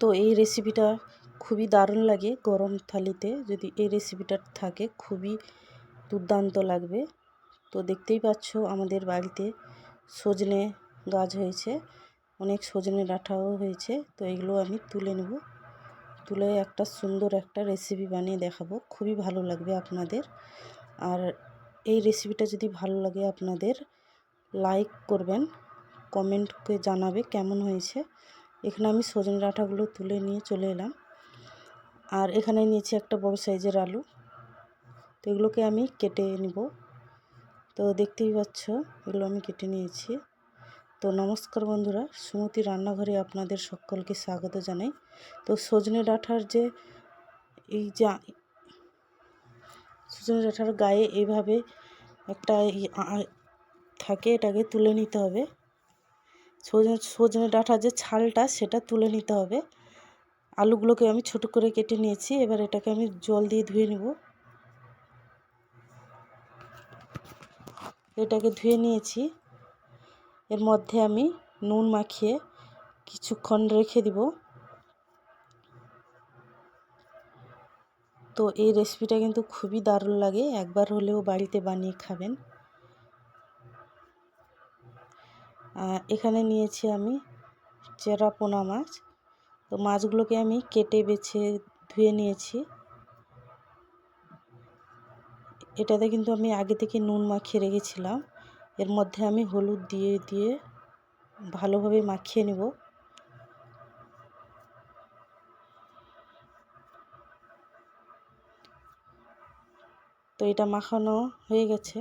তো এই রেসিপিটা খুবই দারুণ লাগে গরম থালিতে, যদি এই রেসিপিটা থাকে খুবই দুর্দান্ত লাগবে। তো দেখতেই পাচ্ছ আমাদের বাড়িতে সজনে গাছ হয়েছে, অনেক সজনে ডাঁটাও হয়েছে। তো এগুলো আমি তুলে নেব, তুলে একটা সুন্দর একটা রেসিপি বানিয়ে দেখাবো, খুবই ভালো লাগবে আপনাদের। আর এই রেসিপিটা যদি ভালো লাগে আপনাদের লাইক করবেন, কমেন্ট করে জানাবে কেমন হয়েছে। এখানে আমি সজনে ডাঁটাগুলো তুলে নিয়ে চলে এলাম। আর এখানে নিয়েছি একটা বড় সাইজের আলু, তো এগুলোকে আমি কেটে নিব। তো দেখতেই পাচ্ছ এগুলো আমি কেটে নিয়েছি। তো নমস্কার বন্ধুরা, সুমতি রান্নাঘরে আপনাদের সকলকে স্বাগত জানাই। তো সজনে ডাঁটার যে এই যে সজনে ডাঁটার গায়ে এইভাবে একটা থাকে, এটাকে তুলে নিতে হবে। সজনে ডাঁটার যে ছালটা সেটা তুলে নিতে হবে। আলুগুলোকে আমি ছোট করে কেটে নিয়েছি, এবার এটাকে আমি জল দিয়ে ধুয়ে নেব। এটাকে ধুয়ে নিয়েছি, এর মধ্যে আমি নুন মাখিয়ে কিছুক্ষণ রেখে দিব। তো এই রেসিপিটা কিন্তু খুবই দারুণ লাগে, একবার হলেও বাড়িতে বানিয়ে খাবেন। এখানে নিয়েছি আমি চেরা পোনা মাছ। তো মাছগুলোকে আমি কেটে বেছে ধুয়ে নিয়েছি। এটাতে কিন্তু আমি আগে থেকে নুন মাখিয়ে রেখেছিলাম, এর মধ্যে আমি হলুদ দিয়ে দিয়ে ভালোভাবে মাখিয়ে নেব। তো এটা মাখানো হয়ে গেছে।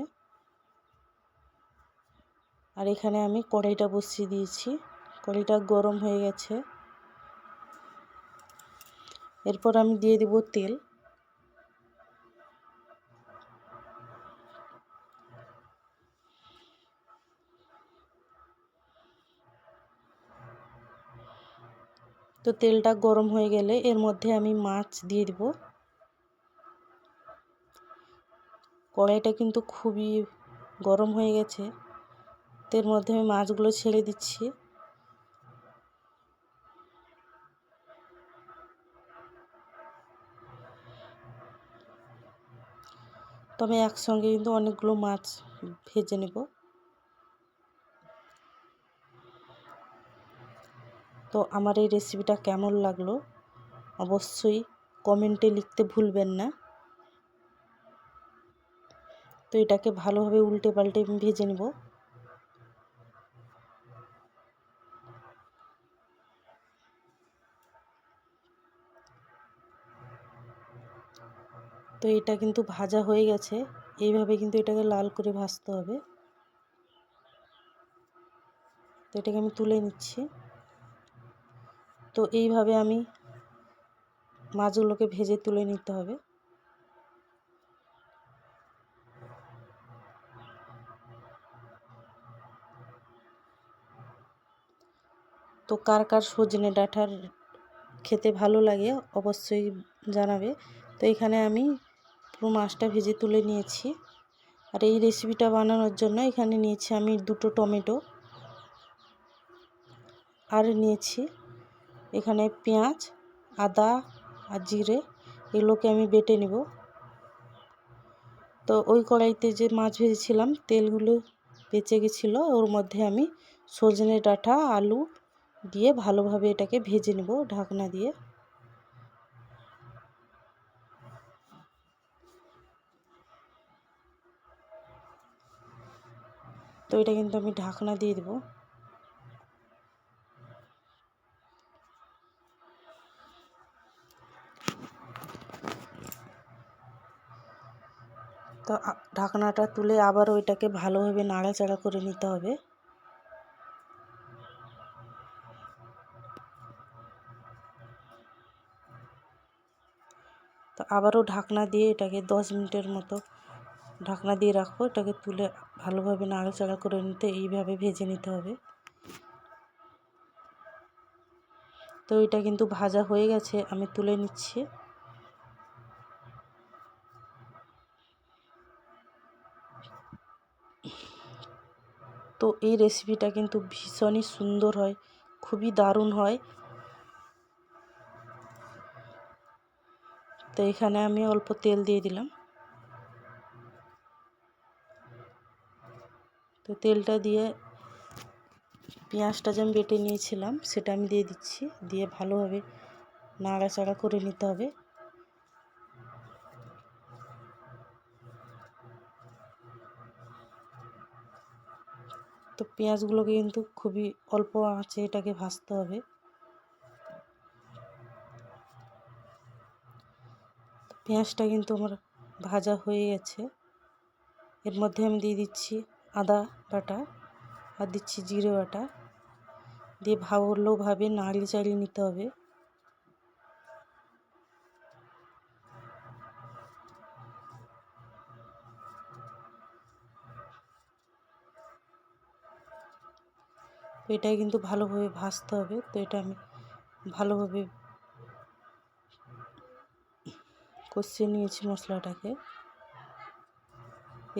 আর এখানে আমি কড়াইটা বসিয়ে দিয়েছি, কড়াইটা গরম হয়ে গেছে। এরপর আমি দিয়ে দেব তেল। তো তেলটা গরম হয়ে গেলে এর মধ্যে আমি মাছ দিয়ে দেব। কড়াইটা কিন্তু খুবই গরম হয়ে গেছে, তো এর মধ্যে আমি মাছগুলো ছেড়ে দিচ্ছি। তো আমি একসঙ্গে কিন্তু অনেকগুলো মাছ ভেজে নেব। তো আমার এই রেসিপিটা কেমন লাগলো অবশ্যই কমেন্টে লিখতে ভুলবেন না। তো এটাকে ভালোভাবে উল্টে পাল্টে ভেজে নেব। তো এটা কিন্তু ভাজা হয়ে গেছে, এইভাবে কিন্তু এটাকে লাল করে ভাজতে হবে। তো এটাকে আমি তুলে নিচ্ছি। তো এইভাবে আমি মাছগুলোকে ভেজে তুলে নিতে হবে। তো কার কার সজনে ডাঁটার খেতে ভালো লাগে অবশ্যই জানাবে। তো এখানে আমি পুরো মাছটা ভেজে তুলে নিয়েছি। আর এই রেসিপিটা বানানোর জন্য এখানে নিয়েছি আমি 2টো টমেটো, আর নিয়েছি এখানে পেঁয়াজ, আদা আর জিরে, এগুলোকে আমি বেটে নেব। তো ওই কড়াইতে যে মাছ ভেজেছিলাম তেলগুলো বেঁচে গেছিলো, ওর মধ্যে আমি সজনে ডাঁটা আলু দিয়ে ভালোভাবে এটাকে ভেজে নেব ঢাকনা দিয়ে। তো এটা কিন্তু আমি ঢাকনা দিয়ে দেবো। তো ঢাকনাটা তুলে আবার ওইটাকে ভালোভাবে নাড়াচাড়া করে নিতে হবে। তো আবারও ঢাকনা দিয়ে এটাকে 10 মিনিটের মতো ঢাকনা দিয়ে রাখবো। এটাকে তুলে ভালোভাবে নাড়াচাড়া করে নিতে এইভাবে ভেজে নিতে হবে। তো এটা কিন্তু ভাজা হয়ে গেছে, আমি তুলে নিচ্ছি। তো এই রেসিপিটা কিন্তু ভীষণই সুন্দর হয়, খুবই দারুণ হয়। তো এখানে আমি অল্প তেল দিয়ে দিলাম। তো তেলটা দিয়ে পেঁয়াজটা যে আমি বেটে নিয়েছিলাম সেটা আমি দিয়ে দিচ্ছি, দিয়ে ভালোভাবে নাড়াচাড়া করে নিতে হবে। তো পেঁয়াজগুলোকে কিন্তু খুবই অল্প আঁচে এটাকে ভাজতে হবে। পেঁয়াজটা কিন্তু আমার ভাজা হয়ে গেছে। এর মধ্যে আমি দিয়ে দিচ্ছি আদা বাটা আর দিচ্ছি জিরে বাটা, দিয়ে ভালোভাবে নাড়িয়ে চাড়িয়ে নিতে হবে। তো এটা কিন্তু ভালোভাবে ভাজতে হবে। তো এটা আমি ভালোভাবে কষিয়ে নিয়েছি মশলাটাকে।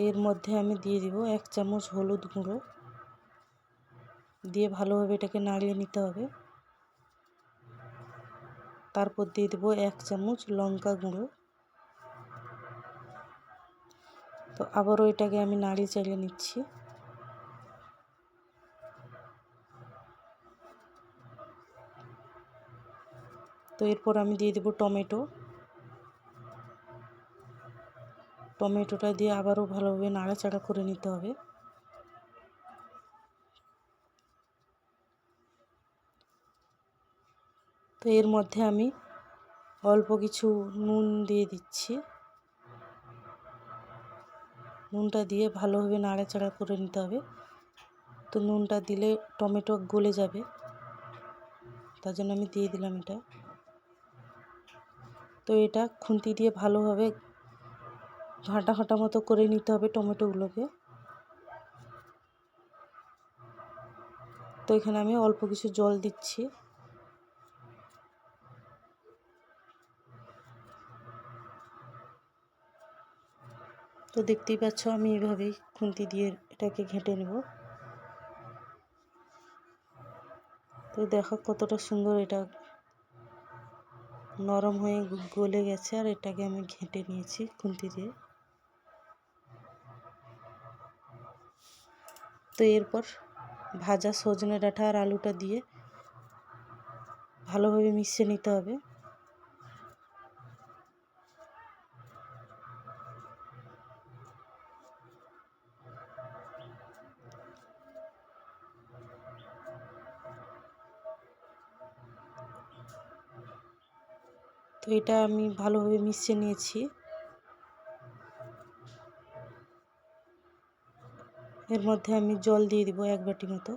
এর মধ্যে আমি দিয়ে দিব 1 চামচ হলুদ গুঁড়ো, দিয়ে ভালোভাবে এটাকে নাড়িয়ে নিতে হবে। তারপর দিয়ে দেবো 1 চামচ লঙ্কা গুঁড়ো। তো আবারও এটাকে আমি নাড়িয়ে চাড়িয়ে নিচ্ছি। তো এরপর আমি দিয়ে দেবো টমেটোটা দিয়ে আবারও ভালোভাবে নাড়াচাড়া করে নিতে হবে। তো এর মধ্যে আমি অল্প কিছু নুন দিয়ে দিচ্ছি। নুনটা দিয়ে ভালোভাবে নাড়াচাড়া করে নিতে হবে। তো নুনটা দিলে টমেটো গলে যাবে, তার জন্য আমি দিয়ে দিলাম এটা। তো এটা খুন্তি দিয়ে ভালোভাবে ঘাঁটা ঘাঁটা মতো করে নিতে হবে টমেটোগুলোকে। তো এখানে আমি অল্প কিছু জল দিচ্ছি। তো দেখতেই পাচ্ছ আমি এভাবেই খুন্তি দিয়ে এটাকে ঘেঁটে নেব। তো দেখো কতটা সুন্দর এটা নরম হয়ে গলে গেছে, আর এটাকে আমি ঘেঁটে নিয়েছি খুন্তি দিয়ে। তো এরপর ভাজা সজনে ডাঁটা আর আলুটা দিয়ে ভালোভাবে মিশিয়ে নিতে হবে। তো এটা আমি ভালোভাবে মিশিয়ে নিয়েছি। এর মধ্যে আমি জল দিয়ে দিব 1 বাটি মতো।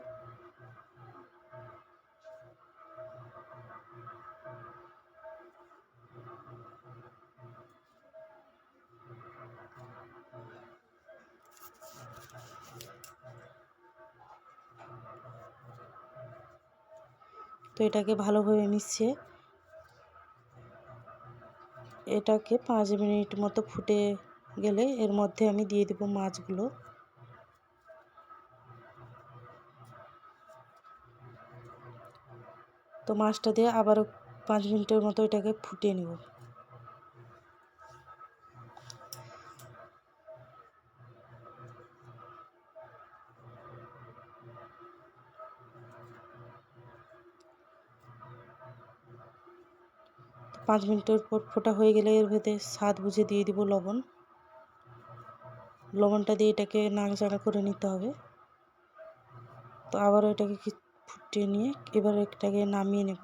তো এটাকে ভালোভাবে মিশিয়ে এটাকে 5 মিনিট মতো ফুটে গেলে এর মধ্যে আমি দিয়ে দেব মাছগুলো। তো মাছটা দিয়ে আবারও 5 মিনিটের মতো এটাকে ফুটিয়ে নেব। তো 5 মিনিটের পর ফোটা হয়ে গেলে এর ভেতরে স্বাদ বুঝে দিয়ে দিব লবণ। লবণটা দিয়ে এটাকে নাড়াচাড়া করে নিতে হবে। তো আবারও এটাকে ফুটিয়ে নিয়ে এবার এটাকে নামিয়ে নেব।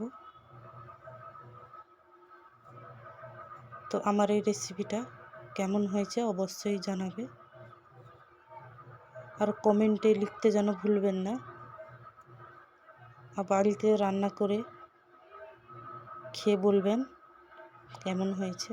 তো আমার এই রেসিপিটা কেমন হয়েছে অবশ্যই জানাবে, আর কমেন্টে লিখতে যেন ভুলবেন না। আর বাড়িতে রান্না করে খেয়ে বলবেন কেমন হয়েছে।